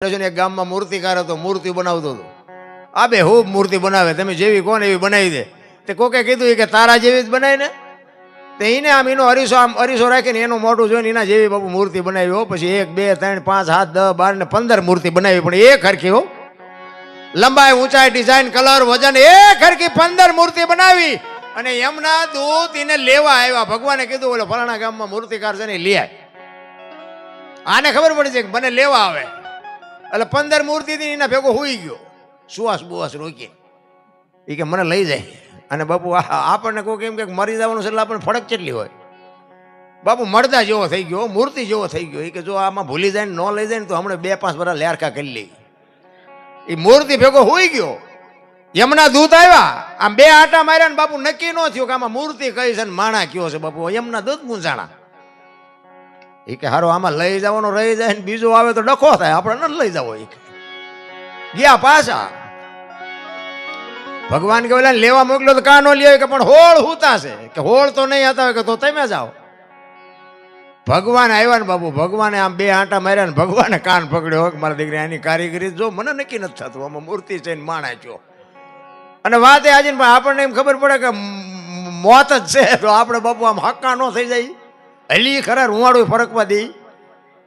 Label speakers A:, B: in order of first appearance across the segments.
A: એક ગામમાં મૂર્તિકાર હતો, મૂર્તિ બનાવતો હતો. આ બે ખૂબ મૂર્તિ બનાવે, તમે જેવી કોને એવી બનાવી દે. તે કોકે કીધું કે તારા જેવી જ બનાવી ને. તે એને આમ એનો અરીસો રાખીને એનું મોઢું જોઈને એના જેવી બાપુ મૂર્તિ બનાવી હો. પછી 1 2 3 5 7 10 12 ને 15 મૂર્તિ બનાવી, પણ એક હરખી હો, લંબાઈ ઊંચાઈ ડિઝાઇન કલર વજન એક હરખી 15 મૂર્તિ બનાવી. અને એમના દૂત એને લેવા આવ્યા. ભગવાને કીધું ઓલો ફલાણા ગામમાં મૂર્તિકાર છે ને લઈ આય. આને ખબર પડી છે કે મને લેવા આવે. એટલે 15 મૂર્તિ થી એના ભેગો હોઈ ગયો, સુવાસ બુવાસ રોકી. એ કે મને લઈ જાય. અને બાપુ આપણને કોઈ કેમ કે મરી જવાનું છે એટલે આપણને ફરક કેટલી હોય. બાપુ મળતા જેવો થઈ ગયો, મૂર્તિ જેવો થઈ ગયો. એ કે જો આમાં ભૂલી જાય ને ન લઈ જાય ને તો હમણાં 2-5 વર્ષ લેરકા કરી લઈ. એ મૂર્તિ ભેગો હોઈ ગયો. યમના દૂત આવ્યા, આમ 2 આટા માર્યા ને બાપુ નક્કી ન થયું કે આમાં મૂર્તિ કઈ છે ને માણા કયો છે. બાપુ યમના દૂત મૂંઝાણા. એ કે હારો આમાં લઈ જવાનો રહી જાય ને બીજો આવે તો ડખો થાય, આપણે ન લઈ જવો. એ ગયા પાછા. ભગવાન કે ઓલા લેવા મોકલ્યો તો કાં ન લે કે પણ હોળ હુતા છે. કે હોળ તો નહીં હતા કે તો તમે જાઓ. ભગવાન આવ્યા ને બાપુ, ભગવાને આમ 2 આંટા માર્યા ને ભગવાને કાન પકડ્યો કે મારા દીકરી આની કારીગરી જો મને નક્કી નથી થતું, આમાં મૂર્તિ છે ને માણા છો. અને વાત એ આજે આપણને એમ ખબર પડે કે મોત જ છે તો આપણે બાપુ આમ હક્કા ન થઈ જાય. હલી ખરા રૂવાડું ફરકવા દે.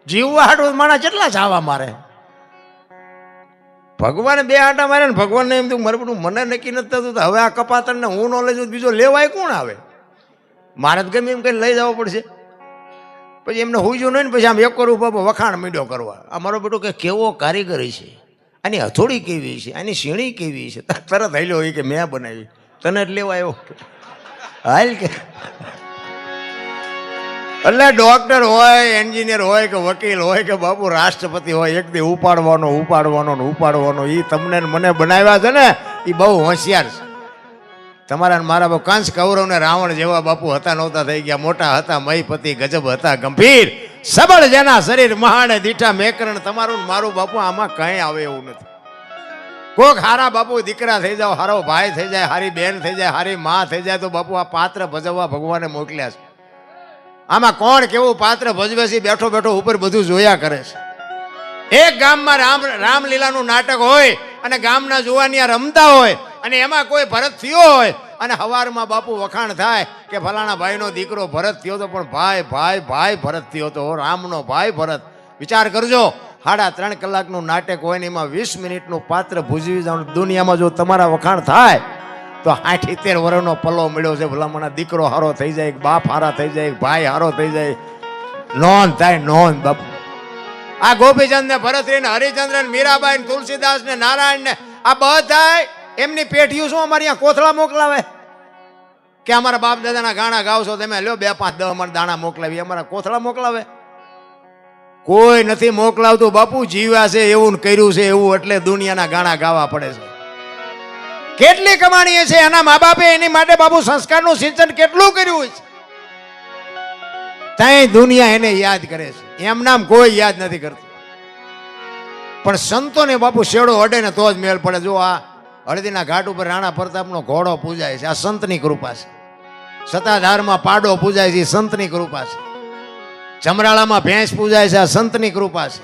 A: જીવવા હાડું માણા કેટલા ચાવા મારે. ભગવાને 2 આંટા મારે ને ભગવાનને એમ થયું મારું મને નક્કી નથી થતું, હવે આ કપાતરને હું ન લઈ જાઉં બીજો લેવાય કોણ આવે. મારે જ ગમે એમ કઈ લઈ જવો પડશે. પછી એમને હુજ્યું નહીં ને પછી આમ એક કરું બાપા વખાણ મીડ્યો કરવા. આ મારો બેટો કે કેવો કારીગરી છે, આની હથોડી કેવી છે, આની સીણી કેવી છે. તરત હાલ્યો એ કે મેં બનાવી, તને જ લેવા આવ્યો. હાલ કે એટલે ડોક્ટર હોય, એન્જિનિયર હોય કે વકીલ હોય કે બાપુ રાષ્ટ્રપતિ હોય, એક દી ઉપાડવાનો એ તમને મને બનાવ્યા છે ને એ બહુ હોશિયાર છે. તમારા મારા બાપુ કંસ કૌરવ ને રાવણ જેવા બાપુ હતા નહોતા થઈ ગયા. મોટા હતા મહીપતિ, ગજબ હતા ગંભીર, સબળ જેના શરીર મહાણે દીઠા મેકરણ. તમારું મારું બાપુ આમાં કઈ આવે એવું નથી. કોક હારા બાપુ દીકરા થઈ જાવ, હારો ભાઈ થઈ જાય, હારી બેન થઈ જાય, હારી માં થઈ જાય તો બાપુ આ પાત્ર ભજવવા ભગવાને મોકલ્યા છે. આમાં કોણ કેવું પાત્ર ભજવે છે બેઠો બેઠો ઉપર બધું જોયા કરે છે. એક ગામમાં રામલીલાનું નાટક હોય અને ગામના જુવાનિયા રમતા હોય અને એમાં કોઈ ભરત થયો હોય અને હવારમાં બાપુ વખાણ થાય કે ફલાણા ભાઈનો દીકરો ભરત થયો તો, પણ ભાઈ ભરત થયો તો, રામનો ભાઈ ભરત. વિચાર કરજો, 3.5 કલાકનું નાટક હોય ને એમાં 20 મિનિટનું પાત્ર ભૂજવી જવાનું. દુનિયામાં જો તમારા વખાણ થાય તો 70 વર્ષનો પલ્લો મળ્યો છે. ભલામણા દીકરો હારો થઈ જાય, બાપ હારા થઈ જાય, ભાઈ હારો થઈ જાય, નોંધ થાય નોંધ. બાપુ આ ગોપીચંદ ને ભરત ને હરિચંદ્ર ને મીરાબાઈ ને તુલસીદાસ ને નારાયણ ને આ બધા એમની પેઢીઓ શું અમારી અહીંયા કોથળા મોકલાવે કે અમારા બાપ દાદાના ગાણા ગાવશો તમે, લ્યો 2 5 10 મણ દાણા મોકલાવી. અમારા કોથળા મોકલાવે? કોઈ નથી મોકલાવતું. બાપુ જીવ્યા છે એવું કર્યું છે એવું એટલે દુનિયાના ગાણા ગાવા પડે છે. કેટલી કમાણી છે એના મા બાપે એની માટે બાપુ સંસ્કારનું સિંચન કેટલું કર્યું છે. ત્યાં દુનિયા એને યાદ કરે છે, એમ નામ કોઈ યાદ નથી કરતું. પણ સંતોને બાપુ શેડો અડે ને તો જ મેળ પડે. જો આ હળદીના ઘાટ ઉપર રાણા પ્રતાપનો ઘોડો પૂજાય છે, આ સંતની કૃપા છે. સતાધારમાં પાડો પૂજાય છે, સંતની કૃપા છે. ચમરાળામાં ભેંસ પૂજાય છે, આ સંતની કૃપા છે.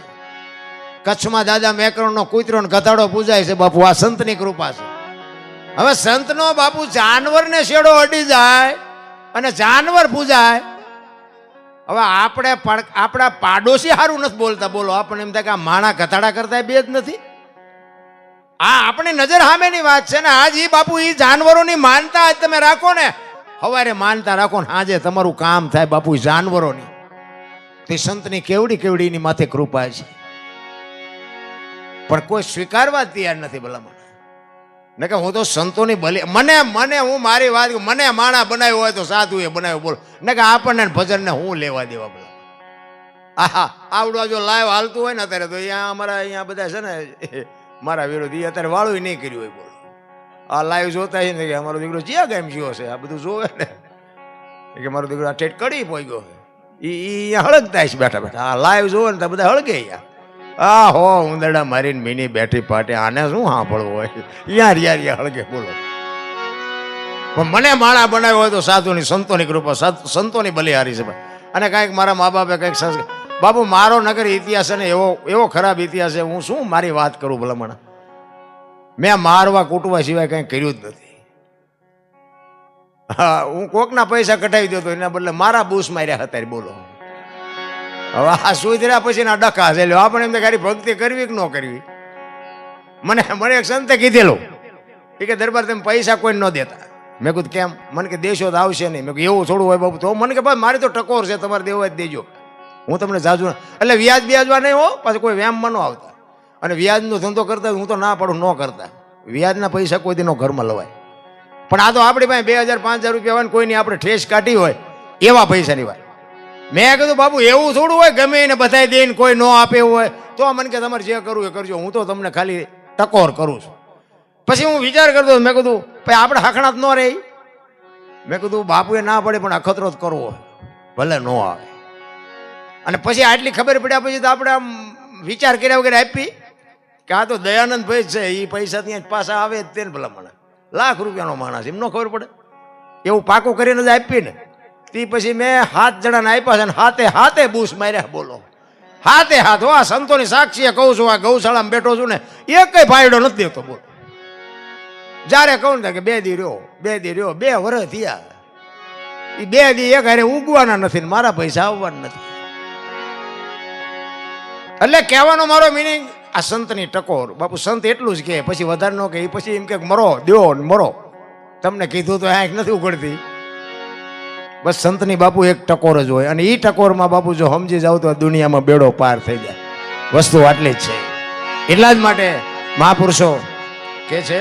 A: કચ્છમાં દાદા મેકરણનો કૂતરો ને ગધાડો પૂજાય છે, બાપુ આ સંતની કૃપા છે. હવે સંતનો બાપુ જાનવરને શેડો અડી જાય અને જાનવર પૂજાય. હવે આપણે આપણા પાડોશી સારું નથી બોલતા. બોલો, આપણને એમ થાય કે આ માણા ગધાડા કરતા બે જ નથી. આ આપણી નજર સામેની વાત છે ને. આજ એ બાપુ એ જાનવરોની માનતા આજ તમે રાખો ને, સવારે માનતા રાખો ને આજે તમારું કામ થાય બાપુ જાનવરોની. તે સંતની કેવડી એની માથે કૃપા છે, પણ કોઈ સ્વીકારવા તૈયાર નથી. ભલામણ ને કે હું તો સંતોની બલી મને હું મારી વાત મને માણા બનાવ્યો હોય તો સાધુ એ બનાવ્યો. બોલો ને કે આપણને ભજનને હું લેવા દેવા. બોલો આહા આવડવા જો લાઈવ હાલતું હોય ને અત્યારે તો અહીંયા અમારા અહીંયા બધા છે ને મારા વિરોધી અત્યારે વાળું નહીં કર્યું હોય. બોલો આ લાઈવ જોતા છે ને કે અમારો દીકરો જ્યાં ગામ જ્યો છે આ બધું જોવે ને કે મારો દીકરો આ ઠેઠ કડી પોઈ ગયો એ અહીંયા હળગતા છે બેઠા બેઠા. આ લાઈવ જોવે ને તો બધા હળગે અહીંયા. આ હો ઉંદરડા મારીને મીની બેઠી પાટે આને શું સાંભળવું હોય યાર હળગે. બોલો પણ મને માણા બનાવ્યો હોય તો સાધુની સંતોની કૃપા, સંતોની બલિહારી છે. અને કાંઈક મારા મા બાપે કંઈક બાપુ મારો નગર ઇતિહાસ છે ને એવો એવો ખરાબ ઇતિહાસ છે. હું શું મારી વાત કરું ભલામણ. મેં મારવા કૂટવા સિવાય કંઈ કર્યું જ નથી. હા, હું કોકના પૈસા કઢાવી દો તો એના બદલે મારા બૂસ માર્યા હતા. બોલો હવે આ સુધર્યા પછી ના ડખા છે. આપણે એમ ખાલી ભક્તિ કરવી કે ન કરવી. મને એક સંતે કીધેલું કે દરબાર તમે પૈસા કોઈ ન દેતા. મેં કીધું કેમ? મને કે દેશો તો આવશે નહીં. મેં કીધું એવું થોડું હોય બાબુ. તો મને કે ભાઈ મારી તો ટકોર છે, તમારે દેવો જ દેજો, હું તમને જાજુ એટલે વ્યાજ બ્યાજવા નહીં હો, પાછું કોઈ વ્યામમાં ન આવતા. અને વ્યાજનો ધંધો કરતા હું તો ના પાડું, ન કરતા. વ્યાજના પૈસા કોઈ દિનો ઘરમાં લવાય. પણ આ તો આપણી પાસે 2000-5000 રૂપિયા હોય ને કોઈની આપણે ઠેસ કાઢી હોય એવા પૈસાની વાત. મેં કીધું બાબુ એવું થોડું હોય, ગમે એને બધાય દઈને કોઈ ન આપે હોય તો મને કે તમારે જે કરવું એ કરજો, હું તો તમને ખાલી ટકોર કરું છું. પછી હું વિચાર કરતો, મેં કીધું ભાઈ આપણે હખણાત ન રહે. મેં કીધું બાપુએ ના પડે પણ અખતરો જ કરવો ભલે ન આવે. અને પછી આટલી ખબર પડ્યા પછી તો આપણે આમ વિચાર કર્યા વગેરે આપી કે આ તો દયાનંદ ભાઈ છે, એ પૈસા ત્યાં પાછા આવે જ તેને ભલા મને લાખ રૂપિયાનો માણસ, એમ ન ખબર પડે. એવું પાકું કરીને જ આપી ને. તે પછી મેં 7 જણાને આપ્યા છે ને હાથે હાથે બૂસ માર્યા. બોલો હાથે હાથ. આ સંતોની સાક્ષીએ કહું છું, આ ગૌશાળામાં બેઠો છું ને એક કઈ ફાયદો નથી દેતો. બોલો જ્યારે કહું ને કે 2 દી રહ્યો 2 વર્ષ થયા, એ 2 દી એક હારે ઉગવાના નથી ને મારા પૈસા આવવાના નથી. એટલે કહેવાનો મારો મિનિંગ આ સંતની ટકોર. બાપુ સંત એટલું જ કે પછી વધારે ન કે. પછી એમ કે મરો દો મરો, તમને કીધું તો આંખ નથી ઉઘડતી. બસ સંતની બાપુ એક ટકોર જ હોય. અને એ ટકોરમાં બાપુ જો સમજી જાવ તો દુનિયામાં બેડો પાર થઈ જાય. વસ્તુ આટલી જ છે. એટલા જ માટે મહાપુરુષો કે છે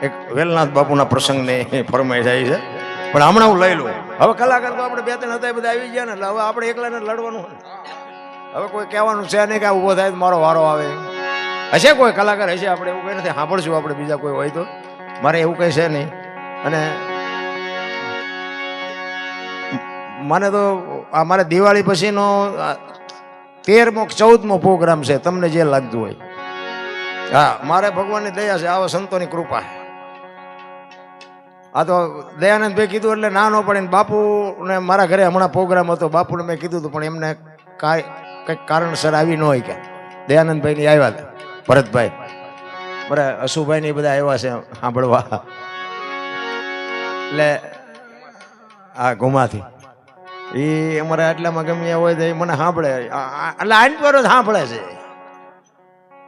A: એક વેલનાથ બાપુના પ્રસંગને ફરમાઈ જાય છે, પણ હમણાં હું લઈ લઉં. હવે કલાકાર તો આપણે 2-3 હતા, બધા આવી ગયા ને એટલે હવે આપણે એકલાને લડવાનું હોય. હવે કોઈ કહેવાનું છે નહીં કે ઊભો થાય તો મારો વારો આવે. હશે કોઈ કલાકાર હશે, આપણે એવું કંઈ નથી સાંભળશું આપણે બીજા કોઈ હોય તો. મારે એવું કંઈ છે નહીં. અને મને તો આ મારે દિવાળી પછીનો 13મો 14મો પ્રોગ્રામ છે, તમને જે લાગતું હોય. હા, મારે ભગવાનની દયા છે, આવા સંતોની કૃપા. આ તો દયાનંદભાઈ કીધું એટલે ના ન પડે. બાપુને મારા ઘરે હમણાં પ્રોગ્રામ હતો, બાપુને મેં કીધું હતું પણ એમને કંઈક કારણસર આવી ન હોય. કે દયાનંદભાઈની આવ્યા હતા, ભરતભાઈ બરાબર, અશુભાઈ ને બધા આવ્યા છે સાંભળવા. એટલે આ ગુમાથી એ અમારા આટલામાં ગમે હોય તો એ મને સાંભળે. એટલે આઈન પર જ સાંભળે છે,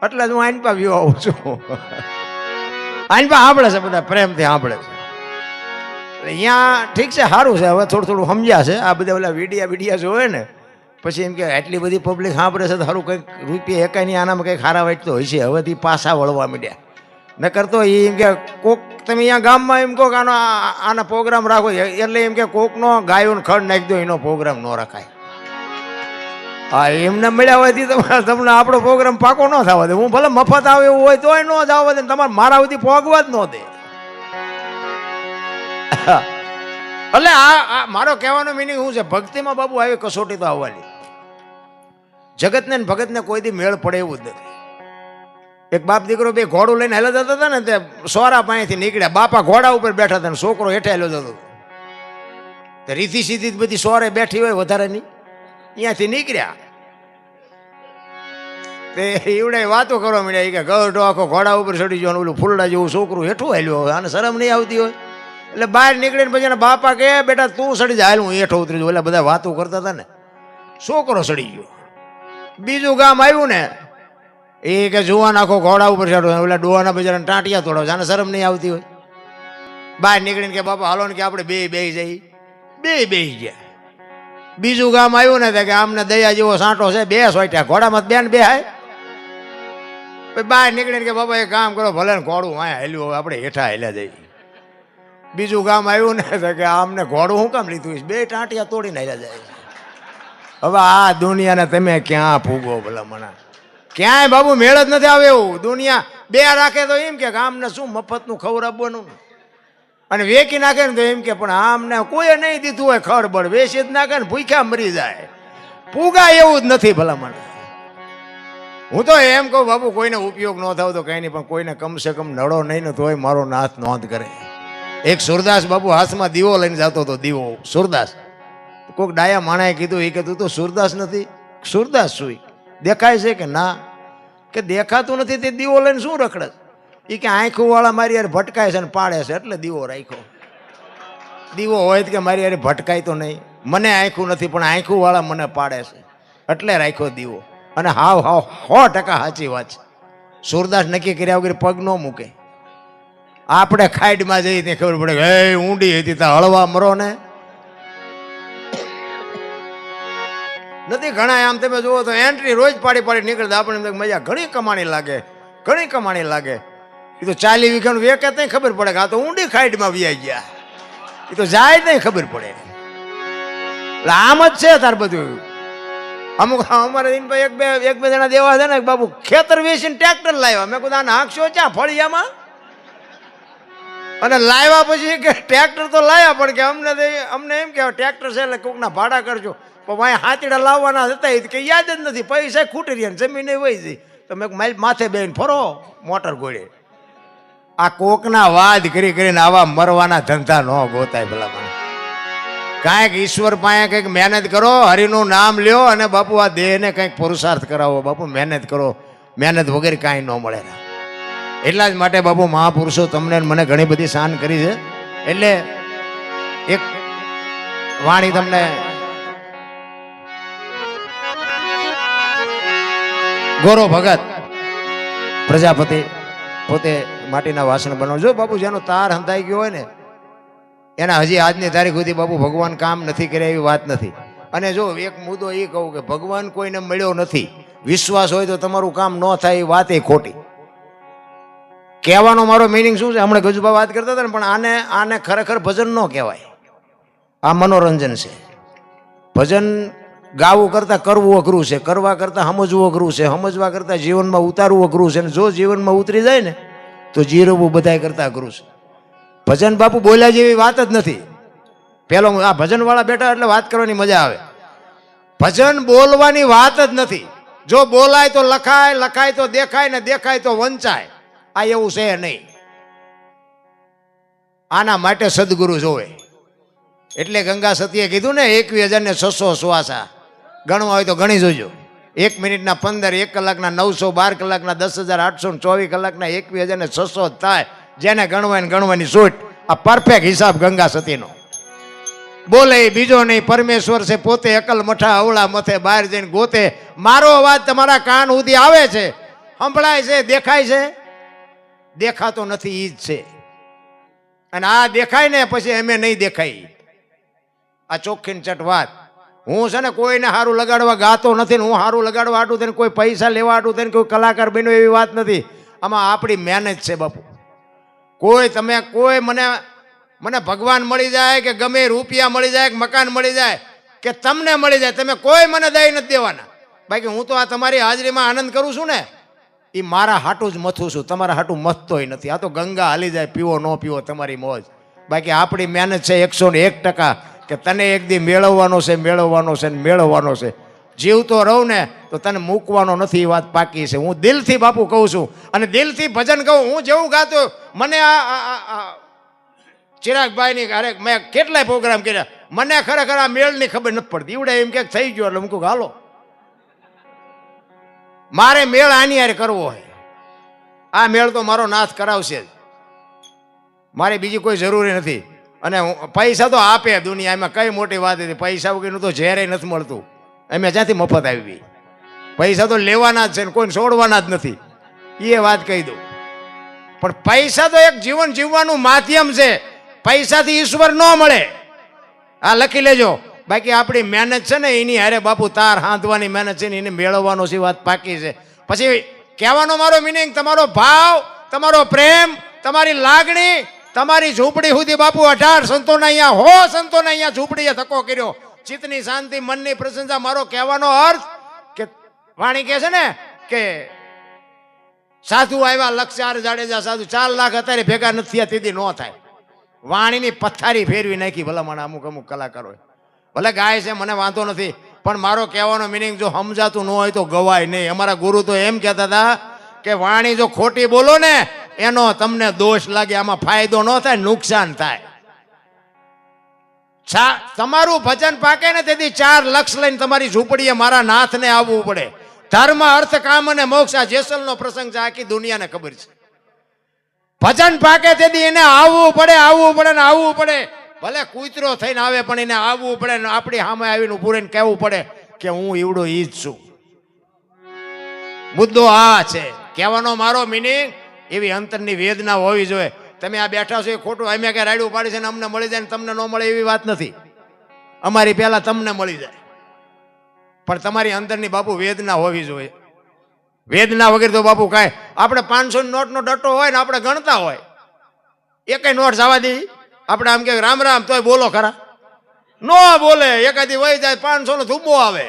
A: એટલે જ હું આઈન પા વ્યૂ આવું છું. આઈન પા સાંભળે છે, બધા પ્રેમથી સાંભળે છે. અહીંયા ઠીક છે, સારું છે. હવે થોડું સમજ્યા છે. આ બધા ઓલા વિડિયા જોવે ને પછી એમ કે આટલી બધી પબ્લિક સાંભળે છે તો સારું કંઈક રૂપિયા એકાની આનામાં કંઈક ખારા વાંચતો હોય છે. હવેથી પાછા વળવા માંડ્યા. મેં કરતો એમ કે કોક તમે અહીંયા ગામમાં એમ કહો કે આના પ્રોગ્રામ રાખો, એટલે એમ કે કોકનો ગાયોને ખડ નાખી દો, એનો પ્રોગ્રામ ન રખાય. હા, એમને મળ્યા હોયથી તમને આપણો પ્રોગ્રામ પાકો ન થવા દે. હું ભલે મફત આવે એવું હોય તોય ન જવા દે, તમારે મારા સુધી પહોંચવા જ ન દે. એટલે આ મારો કહેવાનો મિનિંગ શું છે, ભક્તિમાં બાબુ આવી કસોટી તો આવવાની. જગતને ભગતને કોઈ દી મેળ પડે એવું જ નથી. એક બાપ દીકરો બે ઘોડું લઈને હેલા જતા હતા ને, તે સોરા પાસેથી નીકળ્યા. બાપા ઘોડા ઉપર બેઠા હતા ને છોકરો હેઠે હેલો જતો. રીતિ સીધી બધી સોરે બેઠી હોય વધારેની, અહીંયાથી નીકળ્યા. તે એવડે વાતો કરવા મળ્યા કે ગઢો આખો ઘોડા ઉપર ચડી ગયો, ઓલું ફૂલડા જેવું છોકરું હેઠું હેલ્યો હોય, આને શરમ નહીં આવતી હોય. એટલે બહાર નીકળીને પછી બાપા કે બેટા તું સડી જાય, હું હેઠો ઉતરી જાઉં. એટલે બધા વાતો કરતા હતા ને, છોકરો સડી ગયો. બીજું ગામ આવ્યું ને, એ કે જુવાન આખો ઘોડા ઉપર ચડો, ઓલા ડોવાના બજારના ટાંટિયા તોડાવ, આને શરમ નહીં આવતી હોય. બહાર નીકળીને કે બાપા હાલો ને કે આપણે બેસી જઈએ. બેસી ગયા. બીજું ગામ આવ્યું ને કે આમને દયા જેવો સાંટો છે, 2 સોટ્યા ઘોડામાં બેન બેહાય. બહાર નીકળીને કે બાપા એક કામ કરો, ભલે ને ઘોડું અહીંયા હેલ્યું, હવે આપણે હેઠા હેલ્યા જઈએ. બીજું ગામ આવ્યું ને કે આમને ઘોડું શું કામ લીધું, 2 ટાંટિયા તોડીને હેલ્યા જાય. હવે આ દુનિયાને તમે ક્યાં ફૂગો ભલા મને, ક્યાંય બાબુ મેળ જ નથી આવે એવું. દુનિયા 2 રાખે તો એમ કે આમને શું મફતનું ખવડાવવાનું, અને વેકી નાખે ને તો એમ કે પણ આમને કોઈ નહીં દીધું હોય ખડબડ, વેચી જ નાખે ને ભૂખ્યા મરી જાય. ફૂગા એવું જ નથી ભલા મને. હું તો એમ કહું બાબુ કોઈને ઉપયોગ ન થાવ તો કંઈ નહીં, પણ કોઈને કમસે કમ નડો નહીં ને તોય મારો નાથ નોંધ કરે. એક સુરદાસ બાપુ હાથમાં દીવો લઈને જતો હતો, દીવો સુરદાસ. કોઈક ડાયા માણાએ કીધું, એ કે તું તો સુરદાસ નથી. સુરદાસ શું દેખાય છે કે ના? કે દેખાતું નથી તે દીવો લઈને શું રખડે? એ કે આંખું વાળા મારી યાર ભટકાય છે ને પાડે છે એટલે દીવો રાખ્યો. દીવો હોય કે મારી યાર ભટકાય તો નહીં, મને આંખું નથી પણ આંખું વાળા મને પાડે છે એટલે રાખ્યો દીવો. અને હાવ 100% સાચી વાત છે. સુરદાસ નક્કી કર્યા વગર પગ ન મૂકે. આપણે ખાઈડમાં જઈએ ત્યાં ખબર પડે કે એ ઊંડી હતી ત્યાં હળવા મરો ને નથી. ઘણા આમ તમે જુઓ તો એન્ટ્રી રોજ પાડી પાડી નીકળતા, આપણે મજા ઘણી કમાણી લાગે, ઘણી કમાણી લાગે. એ તો 40 વીઘાનું વેકે ત્યાં ખબર પડે કે આ તો ઊંડી ખાઈડમાં વ્યાઈ ગયા. એ તો જાય નહીં ખબર પડે. એટલે આમ જ છે તાર બધું. અમુક અમારે એક બે જણા દેવા છે ને બાબુ, ખેતર વેચીને ટ્રેક્ટર લાવ્યા. મેં કીધું આ નાખશો ચા ફળિયામાં? અને લાવ્યા પછી કે ટ્રેક્ટર તો લાવ્યા પણ કે અમને એમ કે ટ્રેક્ટર છે એટલે કોકના ભાડા કરજો. પણ ભાઈ હાથીડા લાવવાના હતા એ કે યાદ જ નથી, પૈસા ખૂટી રહ્યા ને જમીને વહી જઈ. તો મેં માથે બેન ફરો મોટર ગોળે. આ કોકના વાદ કરી કરીને આવા મરવાના ધંધા ન ગોતાય ભલા મને. કાંઈક ઈશ્વર પાસે કંઈક મહેનત કરો, હરિનું નામ લ્યો અને બાપુ આ દેહને કંઈક પુરુષાર્થ કરાવો. બાપુ મહેનત કરો, મહેનત વગર કાંઈ ન મળે. એટલા જ માટે બાપુ મહાપુરુષો તમને મને ઘણી બધી શાન કરી છે. એટલે એક વાણી તમને ગોરો ભગત પ્રજાપતિ પોતે માટીના વાસણ બનાવજો. બાપુ જેનો તાર હંધાઈ ગયો હોય ને એના હજી આજની તારીખ સુધી બાપુ ભગવાન કામ નથી કર્યા એવી વાત નથી. અને જો એક મુદ્દો એ કહું કે ભગવાન કોઈને મળ્યો નથી, વિશ્વાસ હોય તો તમારું કામ ન થાય એ વાત એ ખોટી. કહેવાનો મારો મિનિંગ શું છે? હમણાં ગજુભા વાત કરતા હતા ને, પણ આને ખરેખર ભજન ન કહેવાય, આ મનોરંજન છે. ભજન ગાવું કરતાં કરવું અઘરું છે, કરવા કરતાં સમજવું અઘરું છે, સમજવા કરતાં જીવનમાં ઉતારવું અઘરું છે. અને જો જીવનમાં ઉતરી જાય ને તો જીરવવું બધાય કરતાં અઘરું છે. ભજન બાપુ બોલ્યા જેવી વાત જ નથી. પેલો આ ભજનવાળા બેઠા એટલે વાત કરવાની મજા આવે. ભજન બોલવાની વાત જ નથી. જો બોલાય તો લખાય, લખાય તો દેખાય ને દેખાય તો વંચાય. આ એવું છે નહીં. આના માટે સદગુરુ જોવે. એટલે ગંગા સતીએ કીધું ને 21,600 શ્વાસા ગણવા હોય તો ગણી જોજો. 1 મિનિટના 15, 1 કલાકના 900, 12 કલાકના 10,800, 24 કલાકના 21,600 થાય. જેને ગણવાની છૂટ. આ પરફેક્ટ હિસાબ ગંગા સતીનો. બોલે બીજો નહીં, પરમેશ્વર છે પોતે, અકલ મઠા અવળા મથે, બહાર જઈને ગોતે. મારો અવાજ તમારા કાન સુધી આવે છે, સંભળાય છે, દેખાય છે? દેખાતો નથી, ઈ જ છે. અને આ દેખાય ને પછી એમે નહીં દેખાય. આ ચોખ્ખી ચટ વાત. હું છે ને કોઈને સારું લગાડવા ગાતો નથી ને હું સારું લગાડવા આટું થઈને કોઈ પૈસા લેવા આટું થઈને કોઈ કલાકાર બન્યો એવી વાત નથી. આમાં આપણી મહેનત છે બાપુ. કોઈ મને ભગવાન મળી જાય કે ગમે રૂપિયા મળી જાય કે મકાન મળી જાય કે તમને મળી જાય, તમે કોઈ મને દઈ નથી દેવાના. બાકી હું તો આ તમારી હાજરીમાં આનંદ કરું છું ને, એ મારા હાટું જ મથું છું, તમારા હાટું મથતોય નથી. આ તો ગંગા હાલી જાય, પીવો ન પીવો તમારી મોજ. બાકી આપણી મહેનત છે 101% કે તને એક દી મેળવવાનો છે, મેળવવાનો છે ને મેળવવાનો છે. જીવતો રહું ને તો તને મૂકવાનો નથી, એ વાત પાકી છે. હું દિલથી બાપુ કહું છું અને દિલથી ભજન કહું. હું જેવું ગાતો મને આ ચિરાગભાઈની અરે મેં કેટલાય પ્રોગ્રામ કર્યા, મને ખરેખર આ મેળની ખબર નથી પડતી. એવડે એમ કે થઈ ગયો એટલે હું કહું હાલો મારે મેળ આની યાર કરવો હોય. આ મેળ તો મારો નાથ કરાવશે જ, મારે બીજી કોઈ જરૂરી નથી. અને પૈસા તો આપે દુનિયા, એમાં કઈ મોટી વાત હતી. પૈસા વગરનું તો ઝેરે નથી મળતું. અમે જ્યાંથી મફત આવી, પૈસા તો લેવાના જ છે ને કોઈને છોડવાના જ નથી, એ વાત કહી દઉં. પણ પૈસા તો એક જીવન જીવવાનું માધ્યમ છે, પૈસાથી ઈશ્વર ન મળે, આ લખી લેજો. બાકી આપણી મહેનત છે ને એની હારે બાપુ તાર હાંધવાની મહેનત છે ને એને મેળવવાનો છે, વાત પાકી છે. પછી કહેવાનો મારો મિનિંગ તમારો ભાવ, તમારો પ્રેમ, તમારી લાગણી, તમારી ઝૂંપડી સુધી બાપુ 18 સંતોને અહીંયા 100 સંતોને અહીંયા ઝૂંપડીએ ધક્કો કર્યો. ચિત્તની શાંતિ, મનની પ્રશંસા. મારો કહેવાનો અર્થ કે વાણી કહે છે ને કે સાધુ આવ્યા 1,04 જાડેજા સાધુ 4 લાખ અત્યારે ભેગા નથી થયા તેથી ન થાય. વાણીની પથ્થારી ફેરવી નાખી ભલામણ અમુક કલાકારોએ. ભલે ગાય છે મને વાંધો નથી, પણ મારો કહેવાનો મિનિંગ જો સમજાતું ન હોય તો ગવાય નહીં. અમારા ગુરુ તો એમ કહેતા હતા કે વાણી જો ખોટી બોલો ને એનો તમને દોષ લાગે, આમાં ફાયદો ન થાય, નુકસાન થાય. તમારું ભજન પાકે ને તેથી 4 લક્ષ લઈને તમારી ઝૂંપડીએ મારા નાથને આવવું પડે. ધર્મ, અર્થ, કામ અને મોક્ષ આ જેસલનો પ્રસંગ છે, આખી દુનિયાને ખબર છે. ભજન પાકે તેથી એને આવવું પડે, આવવું પડે ને આવવું પડે. ભલે કૂતરો થઈને આવે પણ એને આવવું પડે ને આપણી સામે આવીને ઉભું રહીને કહેવું પડે કે હું ઈવડો ઈ જ છું. મુદ્દો આ છે કહેવાનો. મારો મિનિંગ એવી અંતરની વેદના હોવી જોઈએ. તમે આ બેઠા છો એ ખોટું અમે કે રાડ્યું પાડી છે ને અમને મળી જાય ને તમને ન મળે એવી વાત નથી. અમારી પહેલા તમને મળી જાય, પણ તમારી અંદરની બાપુ વેદના હોવી જોઈએ. વેદના વગર તો બાપુ કાંઈ. આપણે 500 નોટનો ડટ્ટો હોય ને આપણે ગણતા હોય, એકેય નોટ જવા દે આપણે આમ કે રામ રામ તોય બોલો ખરા, ન બોલે. એકાદી વહી જાય 500 નો ધુબ્બો આવે.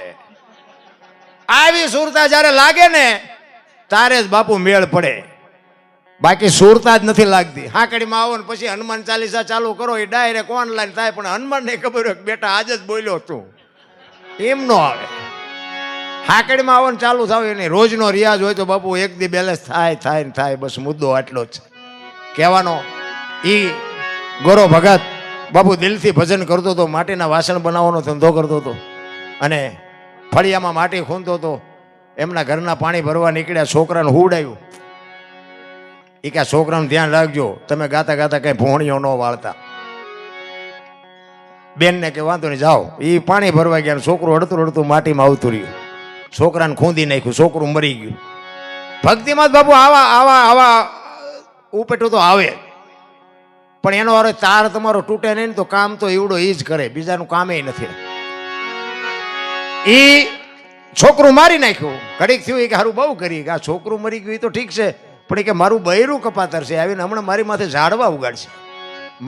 A: આવી સુરતા જ્યારે લાગે ને તારે જ બાપુ મેળ પડે, બાકી સુરતા જ નથી લાગતી. હાકડીમાં આવો ને પછી હનુમાન ચાલીસા ચાલુ કરો એ ડાયરેક્ટ ઓનલાઈન થાય, પણ હનુમાનને ખબર હોય કે બેટા આજે જ બોલ્યો તું, એમ નો આવે. હાકડીમાં આવો ને ચાલુ થાવ એને રોજનો રિયાઝ હોય તો બાપુ એક દી બેલેન્સ થાય થાય ને થાય. બસ મુદ્દો આટલો જ કહેવાનો. ઈ ગોરો ભગત બાપુ દિલથી ભજન કરતો હતો, માટીના વાસણ બનાવવાનો ધંધો કરતો હતો અને ફળિયામાં માટી ખૂંદતો હતો. એમના ઘરના પાણી ભરવા નીકળ્યા, છોકરાને હુવડાયું. એ કે છોકરાનું ધ્યાન રાખજો, તમે ગાતા ગાતા કઈ ભોણીઓ ન વાળતા. બેનને કે વાંધો નહીં જાઓ. એ પાણી ભરવા ગયા, છોકરું અડતું અડતું માટીમાં આવતું રહ્યું, છોકરાને ખૂંદી નાખ્યું, છોકરું મરી ગયું. ભક્તિમાં જ બાપુ આવા આવા આવા ઉપેટું તો આવે, પણ એનો વારો તાર તમારો તૂટે નહીં તો કામ તો એવડો એ જ કરે, બીજાનું કામ એ નથી. એ છોકરું મારી નાખ્યું, ઘડીક થયું કે સારું બહુ કરી કે આ છોકરું મરી ગયું એ તો ઠીક છે, પણ કે મારું બૈરું કપાતર છે આવીને હમણાં મારી માથે ઝાડવા ઉગાડશે,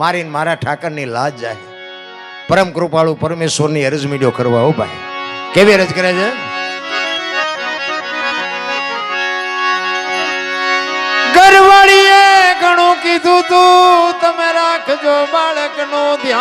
A: મારીને મારા ઠાકરની લાજ જાય. પરમ કૃપાળુ પરમેશ્વરની અરજ મીડિયો કરવા. હો ભાઈ, કેવી અરજ કરે છે? ઘરવાળીએ ઘણું કીધું તું, તમે રાખજો બાળકનું ધ્યાન.